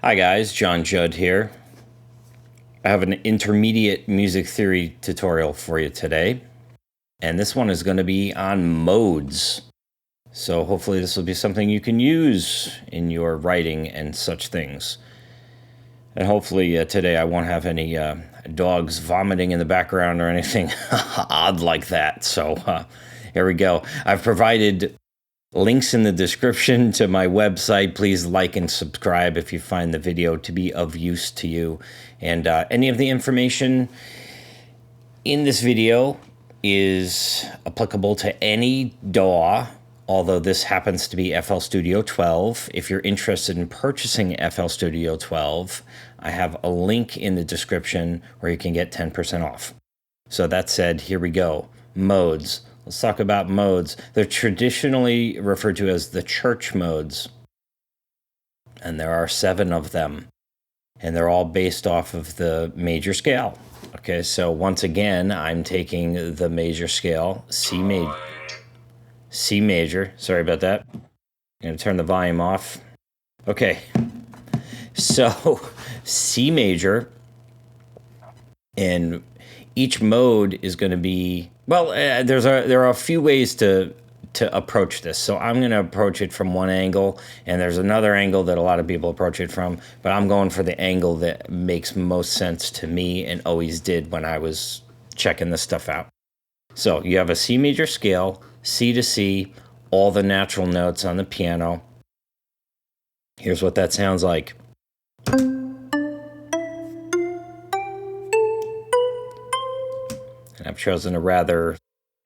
Hi guys, Judd here. I have an intermediate music theory tutorial for you today, and this one is going to be on modes. So hopefully this will be something you can use in your writing and such things. And hopefully today I won't have any dogs vomiting in the background or anything odd like that. So here we go. I've provided links in the description to my website. Please like and subscribe if you find the video to be of use to you. And any of the information in this video is applicable to any DAW, although this happens to be FL Studio 12. If you're interested in purchasing FL Studio 12, I have a link in the description where you can get 10% off. So that said, here we go. Modes. Let's talk about modes. They're traditionally referred to as the church modes, and there are 7 of them, and they're all based off of the major scale. Okay, so once again, I'm taking the major scale, C major. Sorry about that. I'm going to turn the volume off. Okay, so C major, and each mode is going to be, well, there are a few ways to approach this. So I'm going to approach it from one angle, and there's another angle that a lot of people approach it from, but I'm going for the angle that makes most sense to me and always did when I was checking this stuff out. So you have a C major scale, C to C, all the natural notes on the piano. Here's what that sounds like. And I've chosen a rather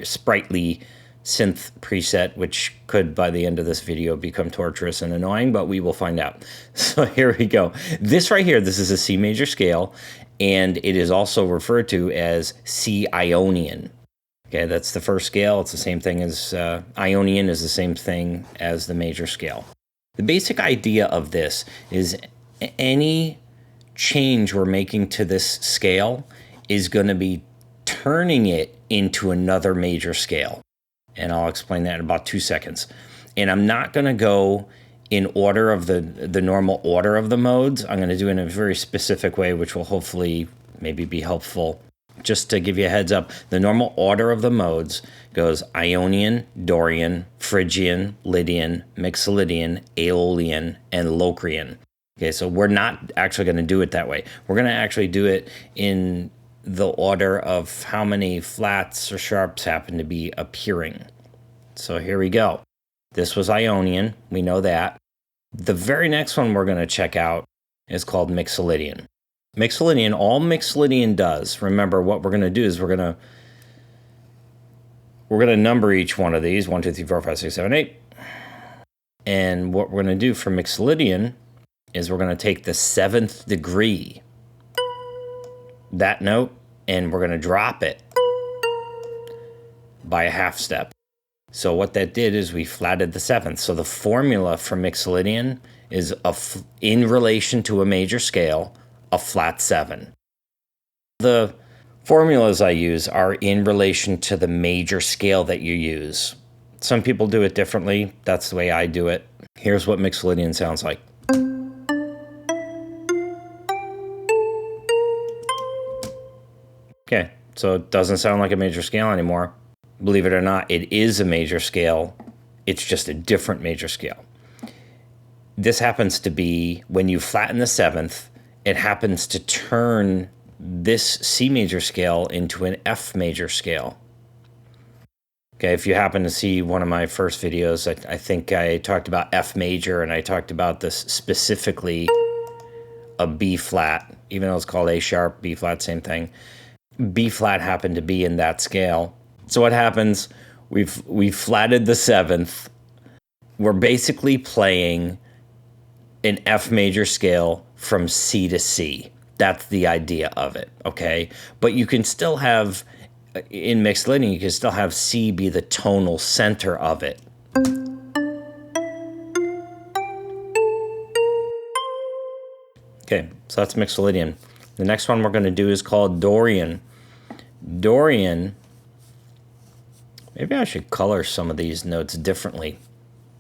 sprightly synth preset, which could, by the end of this video, become torturous and annoying, but we will find out. So here we go. This right here, this is a C major scale, and it is also referred to as C Ionian. Okay, that's the first scale. It's the same thing as Ionian is the same thing as the major scale. The basic idea of this is any change we're making to this scale is going to be turning it into another major scale. And I'll explain that in about 2 seconds. And I'm not going to go in order of the normal order of the modes. I'm going to do it in a very specific way, which will hopefully maybe be helpful. Just to give you a heads up, the normal order of the modes goes Ionian, Dorian, Phrygian, Lydian, Mixolydian, Aeolian, and Locrian. Okay, so we're not actually going to do it that way. We're going to actually do it in the order of how many flats or sharps happen to be appearing. So here we go. This was Ionian, we know that. The very next one we're going to check out is called Mixolydian. Mixolydian, all Mixolydian does, remember what we're going to do is we're going to number each one of these, 1, 2, 3, 4, 5, 6, 7, 8. And what we're going to do for Mixolydian is we're going to take the 7th degree, that note, and we're going to drop it by a half step. So what that did is we flatted the 7th. So the formula for Mixolydian is in relation to a major scale, a flat 7. The formulas I use are in relation to the major scale that you use. Some people do it differently. That's the way I do it. Here's what Mixolydian sounds like. Okay, so it doesn't sound like a major scale anymore. Believe it or not, it is a major scale. It's just a different major scale. This happens to be, when you flatten the 7th, it happens to turn this C major scale into an F major scale. Okay, if you happen to see one of my first videos, I think I talked about F major, and I talked about this specifically, a B flat, even though it's called A sharp, B flat, same thing. B flat happened to be in that scale. So what happens, we've flatted the 7th. We're basically playing an F major scale from C to C. That's the idea of it, okay? But you can still have, in Mixolydian, you can still have C be the tonal center of it. Okay, so that's Mixolydian. The next one we're going to do is called Dorian. Dorian, maybe I should color some of these notes differently.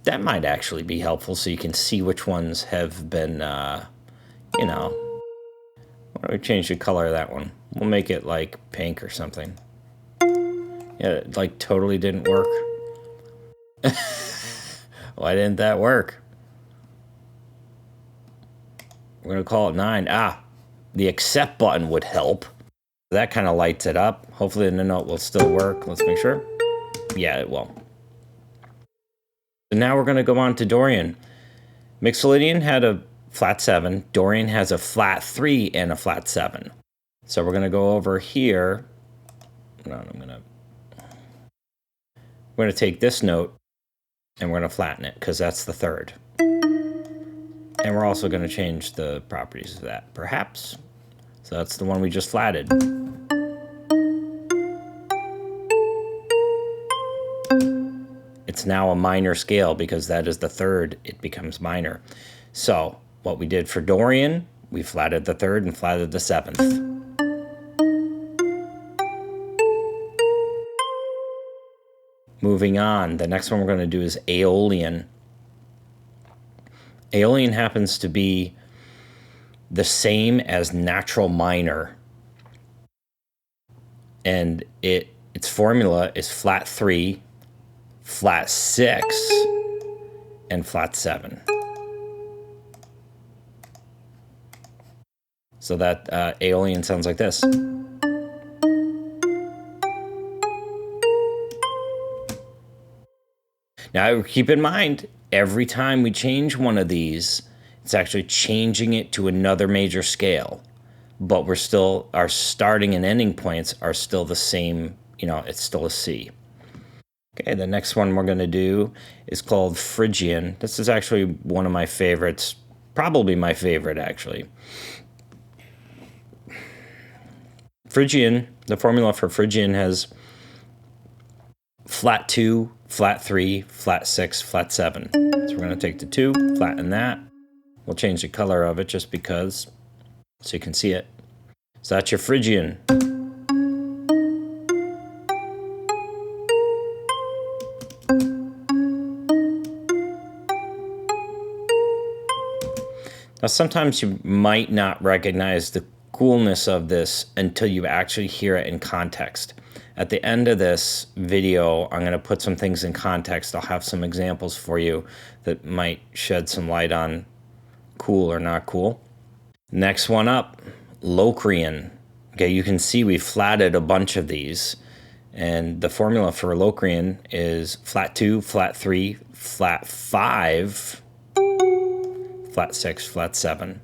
That might actually be helpful so you can see which ones have been you know, why don't we change the color of that one? We'll make it like pink or something. Yeah, it like totally didn't work. Why didn't that work? We're gonna call it 9. Ah, the accept button would help. That kind of lights it up. Hopefully the note will still work. Let's make sure. Yeah, it will. So now we're gonna go on to Dorian. Mixolydian had a flat 7. Dorian has a flat 3 and a flat 7. So we're gonna go over here. We're gonna take this note and we're gonna flatten it because that's the 3rd. And we're also gonna change the properties of that, perhaps. So that's the one we just flatted. It's now a minor scale because that is the 3rd, it becomes minor. So what we did for Dorian, we flatted the 3rd and flatted the 7th. Moving on, the next one we're going to do is Aeolian. Aeolian happens to be the same as natural minor. And its formula is flat 3, flat 6, and flat 7. So that Aeolian sounds like this. Now, keep in mind, every time we change one of these, it's actually changing it to another major scale. But we're still, our starting and ending points are still the same, you know, it's still a C. Okay, the next one we're going to do is called Phrygian. This is actually one of my favorites, probably my favorite, actually. Phrygian, the formula for Phrygian has flat 2, flat 3, flat 6, flat 7. So we're going to take the 2, flatten that. We'll change the color of it just because, so you can see it. So that's your Phrygian. Now, sometimes you might not recognize the coolness of this until you actually hear it in context. At the end of this video, I'm going to put some things in context. I'll have some examples for you that might shed some light on cool or not cool. Next one up, Locrian. Okay, you can see we flatted a bunch of these. And the formula for Locrian is flat 2, flat 3, flat 5, flat 6, flat 7.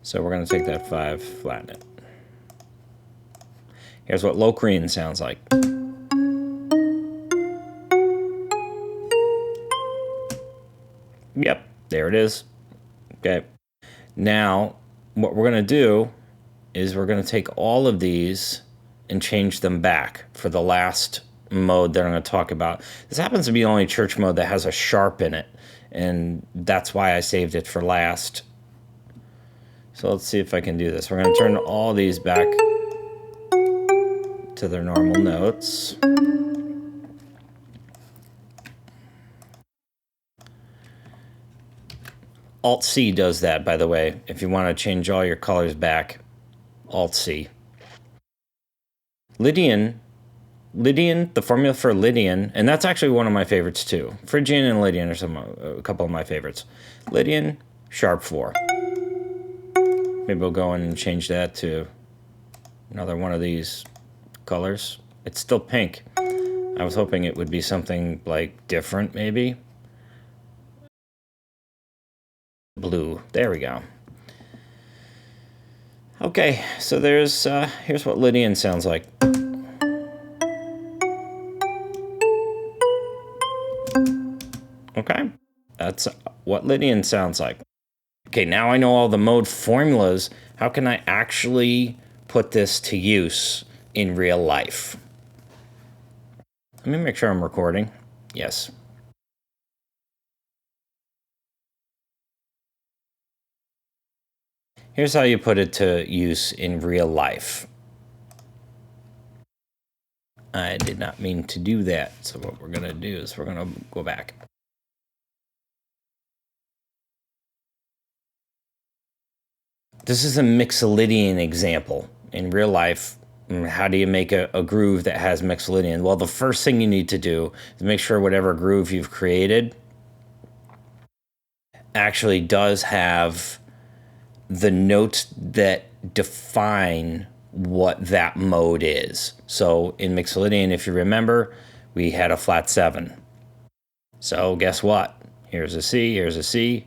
So we're going to take that 5, flatten it. Here's what Locrian sounds like. Yep, there it is. Okay. Now, what we're going to do is we're going to take all of these and change them back for the last mode that I'm going to talk about. This happens to be the only church mode that has a sharp in it, and that's why I saved it for last. So let's see if I can do this. We're going to turn all these back to their normal notes. Alt-C does that, by the way. If you want to change all your colors back, Alt-C. Lydian, the formula for Lydian, and that's actually one of my favorites too. Phrygian and Lydian are a couple of my favorites. Lydian, sharp 4. Maybe we'll go in and change that to another one of these colors. It's still pink. I was hoping it would be something like different, maybe. Blue. There we go. Okay, so there's here's what Lydian sounds like. Okay, that's what Lydian sounds like. Okay, now I know all the mode formulas. How can I actually put this to use in real life? Let me make sure I'm recording. Yes. Here's how you put it to use in real life. I did not mean to do that. So what we're going to do is we're going to go back. This is a Mixolydian example. In real life, how do you make a groove that has Mixolydian? Well, the first thing you need to do is make sure whatever groove you've created actually does have the notes that define what that mode is. So in Mixolydian, if you remember, we had a flat 7. So guess what? Here's a C, here's a C.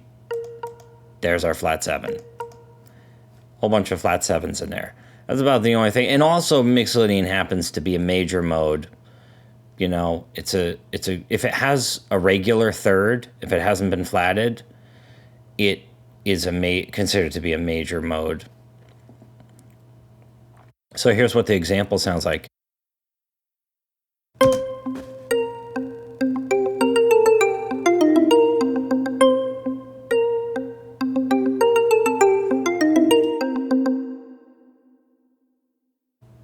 There's our flat 7. Whole bunch of flat 7s in there. That's about the only thing. And also Mixolydian happens to be a major mode. You know, if it has a regular third, if it hasn't been flatted, it is considered to be a major mode. So here's what the example sounds like.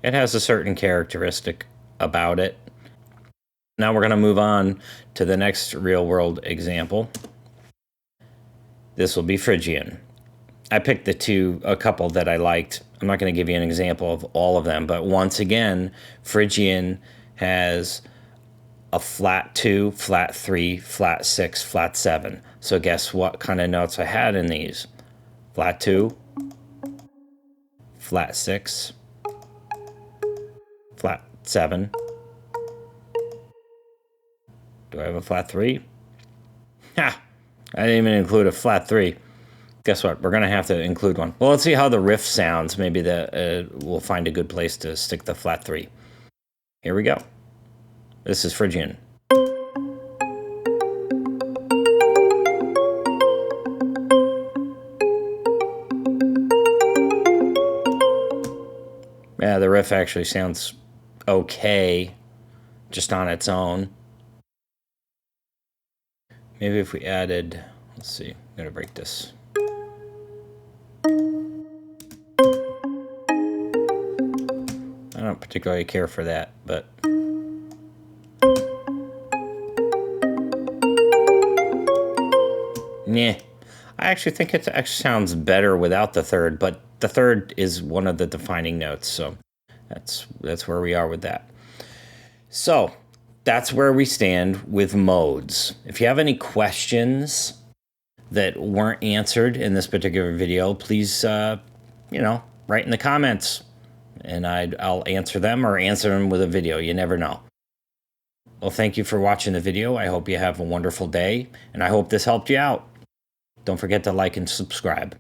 It has a certain characteristic about it. Now we're going to move on to the next real-world example. This will be Phrygian. I picked a couple that I liked. I'm not going to give you an example of all of them, but once again, Phrygian has a flat 2, flat 3, flat 6, flat 7. So guess what kind of notes I had in these? Flat 2, flat 6, flat 7. Do I have a flat 3? Ha! I didn't even include a flat 3. Guess what? We're going to have to include one. Well, let's see how the riff sounds. Maybe we'll find a good place to stick the flat 3. Here we go. This is Phrygian. Yeah, the riff actually sounds okay just on its own. Maybe if we added, let's see, I'm going to break this. I don't particularly care for that, but yeah, I actually think it actually sounds better without the third, but the third is one of the defining notes, so that's where we are with that. So that's where we stand with modes. If you have any questions that weren't answered in this particular video, please, write in the comments, and I'll answer them or answer them with a video. You never know. Well, thank you for watching the video. I hope you have a wonderful day, and I hope this helped you out. Don't forget to like and subscribe.